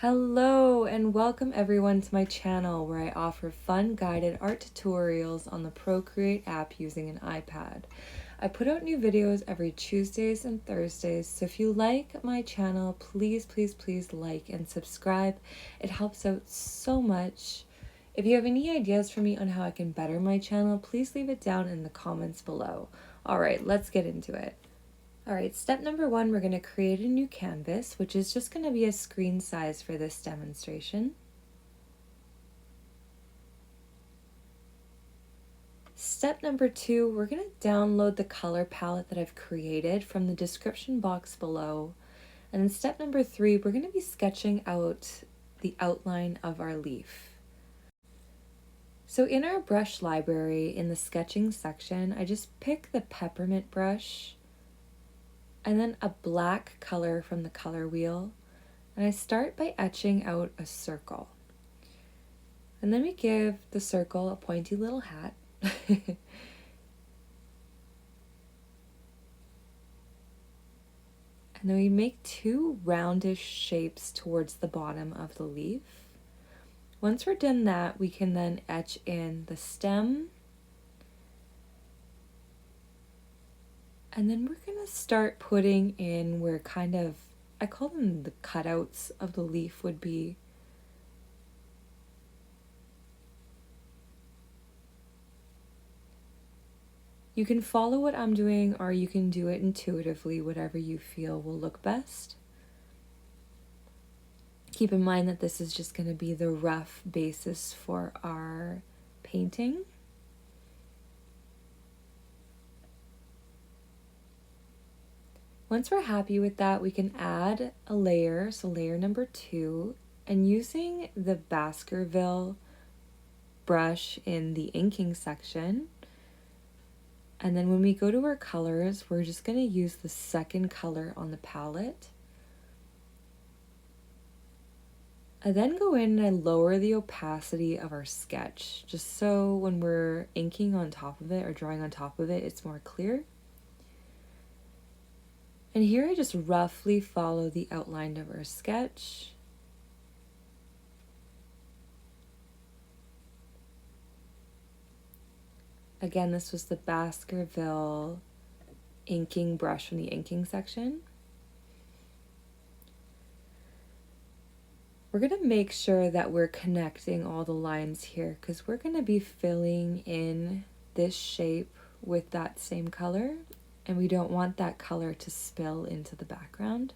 Hello and welcome everyone to my channel where I offer fun guided art tutorials on the Procreate app using an iPad. I put out new videos every Tuesdays and Thursdays, so if you like my channel, please like and subscribe. It helps out so much. If you have any ideas for me on how I can better my channel, please leave it down in the comments below. Alright, let's get into it. Alright, step number 1, we're going to create a new canvas, which is just going to be a screen size for this demonstration. Step number 2, we're going to download the color palette that I've created from the description box below. And then step number 3, we're going to be sketching out the outline of our leaf. So in our brush library, in the sketching section, I just pick the peppermint brush and then a black color from the color wheel, and I start by etching out a circle. And then we give the circle a pointy little hat. And then we make 2 roundish shapes towards the bottom of the leaf. Once we're done that, we can then etch in the stem. And then we're going to start putting in where I call them the cutouts of the leaf would be. You can follow what I'm doing or you can do it intuitively, whatever you feel will look best. Keep in mind that this is just going to be the rough basis for our painting. Once we're happy with that, we can add a layer, so layer number 2, and using the Baskerville brush in the inking section. And then when we go to our colors, we're just going to use the second color on the palette. I then go in and I lower the opacity of our sketch, just so when we're inking on top of it or drawing on top of it, it's more clear. And here I just roughly follow the outline of our sketch. Again, this was the Baskerville inking brush from the inking section. We're going to make sure that we're connecting all the lines here because we're going to be filling in this shape with that same color. And we don't want that color to spill into the background.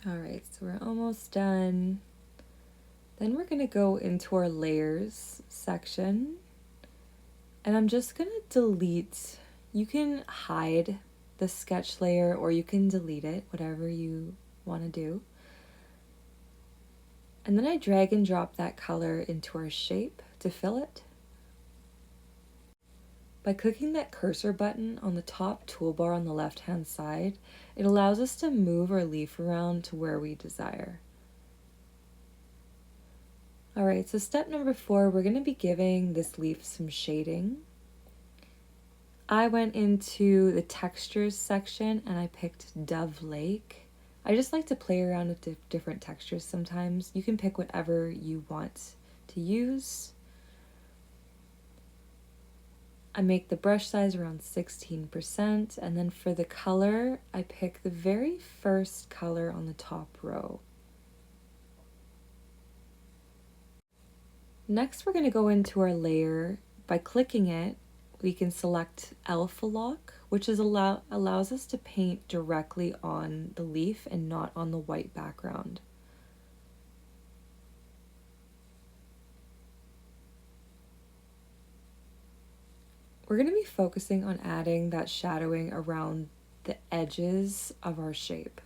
Alright, so we're almost done. Then we're going to go into our layers section. And I'm just going to delete, you can hide the sketch layer or you can delete it, whatever you want to do. And then I drag and drop that color into our shape to fill it. By clicking that cursor button on the top toolbar on the left hand side, it allows us to move our leaf around to where we desire. Alright, so step number 4, we're going to be giving this leaf some shading. I went into the textures section and I picked Dove Lake. I just like to play around with different textures sometimes. You can pick whatever you want to use. I make the brush size around 16%, and then for the color, I pick the very first color on the top row. Next, we're going to go into our layer. By clicking it, we can select Alpha Lock, which allows us to paint directly on the leaf and not on the white background. We're going to be focusing on adding that shadowing around the edges of our shape.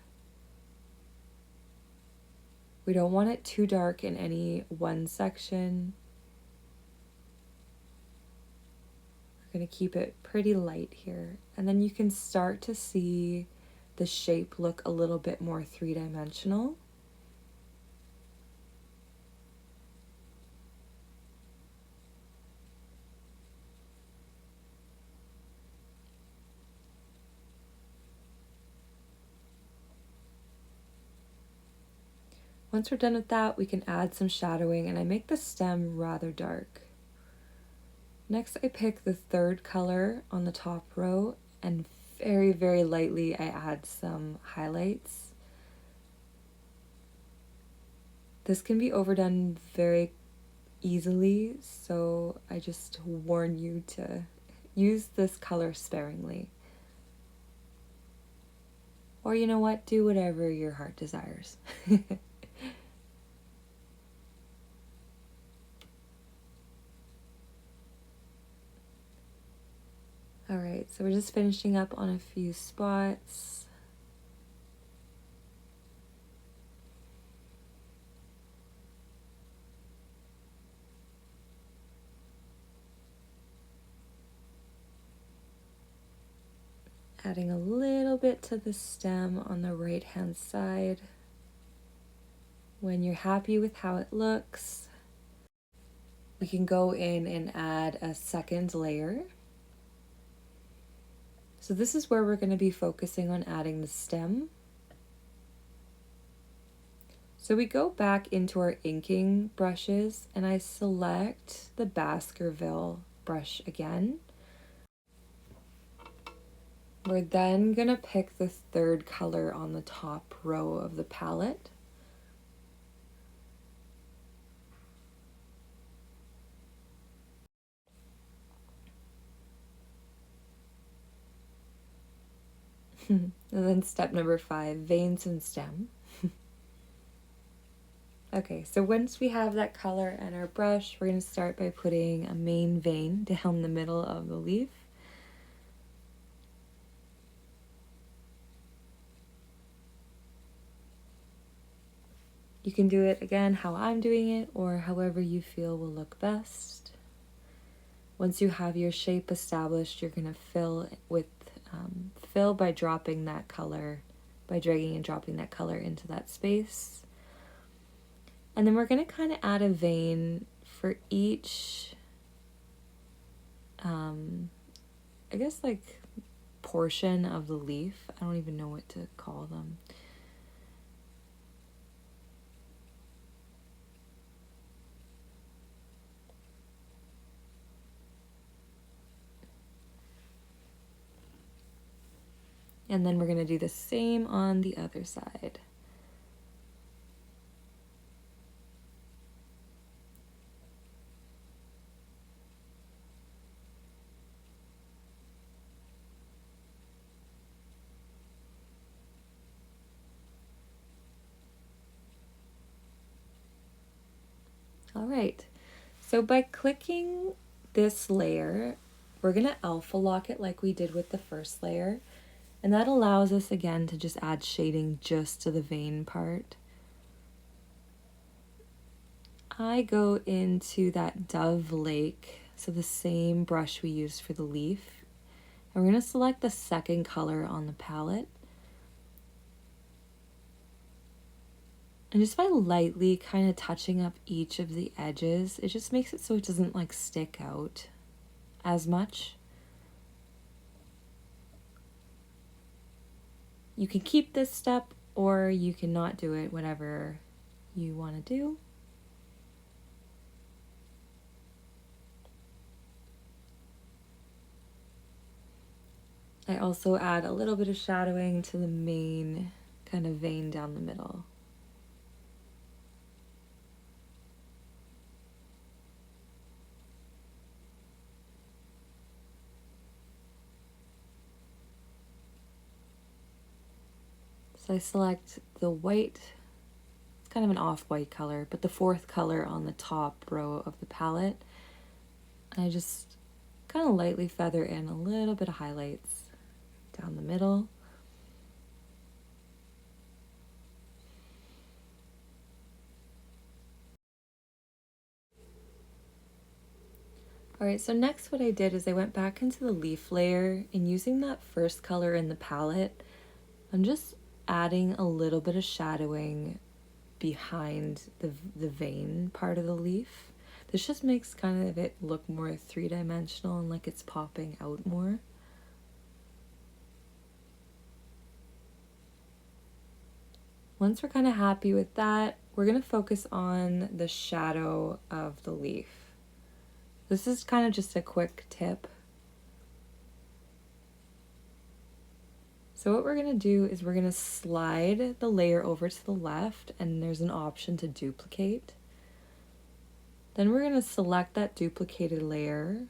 We don't want it too dark in any one section. We're going to keep it pretty light here. And then you can start to see the shape look a little bit more three-dimensional. Once we're done with that, we can add some shadowing, and I make the stem rather dark. Next, I pick the third color on the top row, and very, very lightly I add some highlights. This can be overdone very easily, so I just warn you to use this color sparingly. Or you know what, do whatever your heart desires. Alright, so we're just finishing up on a few spots. Adding a little bit to the stem on the right hand side. When you're happy with how it looks, we can go in and add a second layer. So this is where we're going to be focusing on adding the stem. So we go back into our inking brushes, and I select the Baskerville brush again. We're then going to pick the third color on the top row of the palette. And then step number 5, veins and stem. Okay, so once we have that color and our brush, we're going to start by putting a main vein down the middle of the leaf. You can do it again how I'm doing it, or however you feel will look best. Once you have your shape established, you're going to fill by dropping that color, by dragging and dropping that color into that space. And then we're going to kind of add a vein for each, I guess like portion of the leaf. I don't even know what to call them. And then we're going to do the same on the other side. All right, so by clicking this layer, we're going to alpha lock it like we did with the first layer. And that allows us again to just add shading just to the vein part. I go into that Dove Lake, so the same brush we used for the leaf. And we're going to select the second color on the palette. And just by lightly kind of touching up each of the edges, it just makes it so it doesn't like stick out as much. You can keep this step or you can not do it, whatever you want to do. I also add a little bit of shadowing to the main kind of vein down the middle. So I select the white, it's kind of an off-white color, but the fourth color on the top row of the palette. And I just kind of lightly feather in a little bit of highlights down the middle. All right, so next what I did is I went back into the leaf layer, and using that first color in the palette, I'm just adding a little bit of shadowing behind the vein part of the leaf. This just makes kind of it look more three-dimensional and like it's popping out more. Once we're kind of happy with that, we're going to focus on the shadow of the leaf. This is kind of just a quick tip. So what we're going to do is we're going to slide the layer over to the left, and there's an option to duplicate. Then we're going to select that duplicated layer.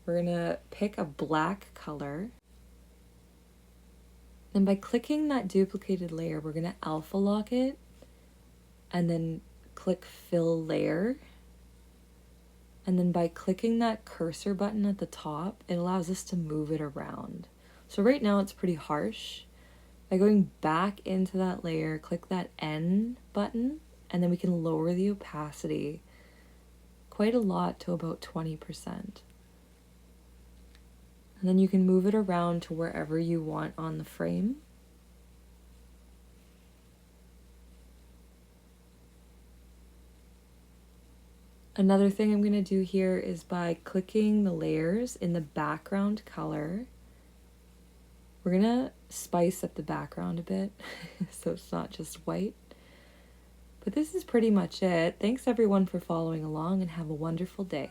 We're going to pick a black color. Then by clicking that duplicated layer, we're going to alpha lock it and then click fill layer. And then by clicking that cursor button at the top, it allows us to move it around. So right now it's pretty harsh. By going back into that layer, click that N button, and then we can lower the opacity quite a lot to about 20%. And then you can move it around to wherever you want on the frame. Another thing I'm going to do here is by clicking the layers in the background color, we're going to spice up the background a bit so it's not just white. But this is pretty much it. Thanks everyone for following along, and have a wonderful day.